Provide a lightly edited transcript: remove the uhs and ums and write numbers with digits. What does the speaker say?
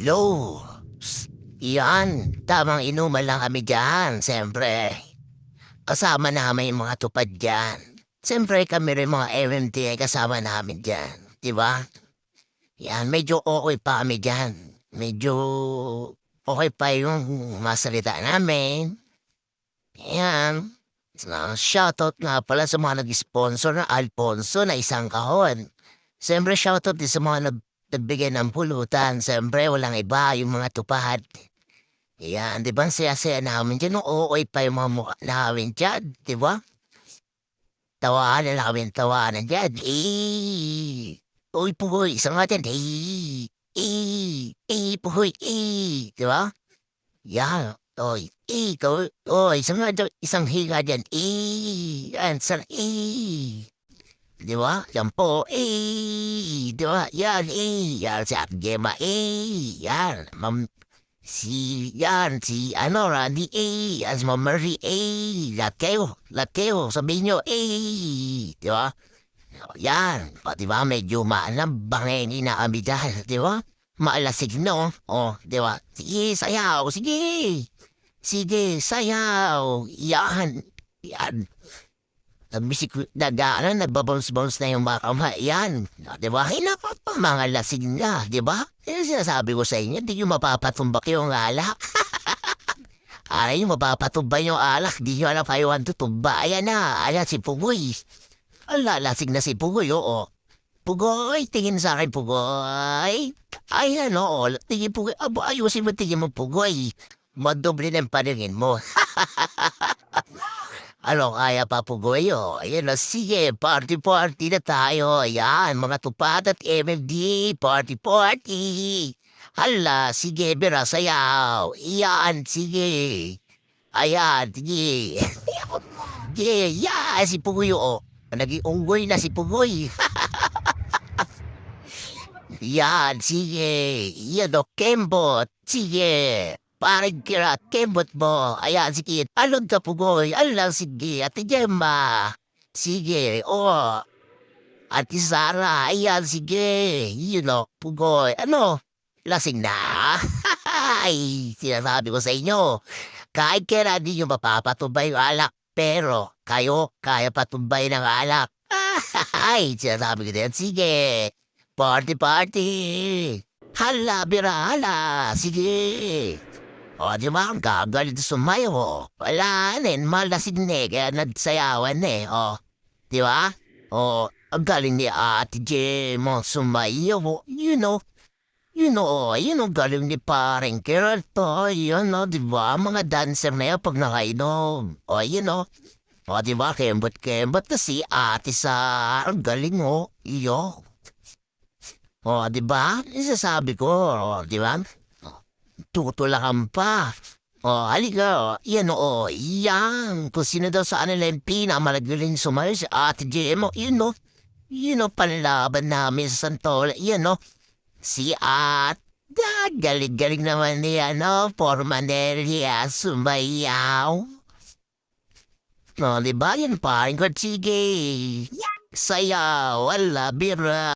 Hello. Yan, tamang inuman lang kami diyan, siyempre. Kasama namin yung mga tupad diyan. Siyempre kami rin mga MMT ay kasama namin diyan, 'di ba? Yan, medyo okey pa kami diyan. Medyo okey pa yung mga salita namin, yan. Shoutout nga pala sa mga nag-sponsor ng Alfonso na isang kahon. Siyempre shoutout din sa mga nagbigay ng pulutan, siyempre walang iba yung mga tupad. Ayan, 'di ba ang saya-saya namin diyan nung okey pa yung mga mukha namin diyan, 'di ba? Tawanan lang kami ng tawanan diyan, "Uy, puhoy, isa nga diyan, puhoy, 'di ba? 'Yan, oy, ikaw, isa nga diyan, isang higa diyan, 'yan isa, 'di ba? 'Yan po, 'di ba? 'Yan, 'yan si Ate Gemma, 'yan, si ano, Randy A, yan si Ma'am Marie A, lahat kayo, sabihin niyo, A, 'di ba? Oh, yan, o 'di ba medyo bangengin na kami diyan, 'di ba? Maalasig 'no, oh, 'di ba? Sige sayaw, sige, sige sayaw, yan, yan. Nag-aano, nagba-bounce-bounce na yung mga kamay, yan, oh, 'di ba? Ay naku po, mga lasing na, 'di ba? Yan sinasabi ko sa inyo, 'di niyo mapapatumbak yung alak. Ay, mapapatumbay yung alak, 'di niyo alam kayo ang tutumba. Ayan si Pugoy. Ala, lasing na si Pugoy, oo. Pugoy, tingin sa akin, Pugoy. Ayan, oo, tingin Pugoy. Aba, ayusin mo tingin mo, Pugoy. Madoble ng paningin mo. Ano, kaya pa, Pugoy, oh. Ayan na, sige, party-party na tayo. Ayan, mga tupad at MMD, party-party. Hala, sige, bira, sayaw. Iyan, sige. Ayan, sige. Sige, yeah, si Pugoy, oh. Naging unggoy na si Pugoy. Yan, sige. Yan o, kembot. Sige. Parang kira, kembot mo. Ayan, sige. Alon ka, Pugoy. Alang, sige. Ate Gemma. Sige, oh. Ate Sara. Ayan, sige. Yun o, Pugoy. Ano? Lasing na. Ay, sinasabi ko sa inyo. Kahit kailan di nyo mapapatumbay yung alak. Pero, kayo, kaya patumbay ng alak. Ay, sinasabi ko din. Sige. Party, party! Hala, bira, hala! Sige! O, di ba? Ang gagalit sumayo. Wala na, malasig na kaya nagsayawan eh. O, di ba? O, ang galing ni Ate J mo sumayo. Yun know, galing ni pareng Geralt to. Yun, no, di ba? Mga dancer na yan pag nakainom. O, O, di ba? Kembot na si Ate sa ang galing, o. Iyo. Oh, 'di ba? Isasabi ko, oh, 'di ba? Tutulakan pa. Oh, halika, oh. Yan, oo, yan. Kung sino daw sa kanila yung pinakamagaling sumayo, si Ate JM, yun, panlaban namin sa Santola, yan, si galing-galing naman niya, Formanelia, sumayaw. Oh, 'di ba? Yan pa, sige. Sayaw, wala, bira.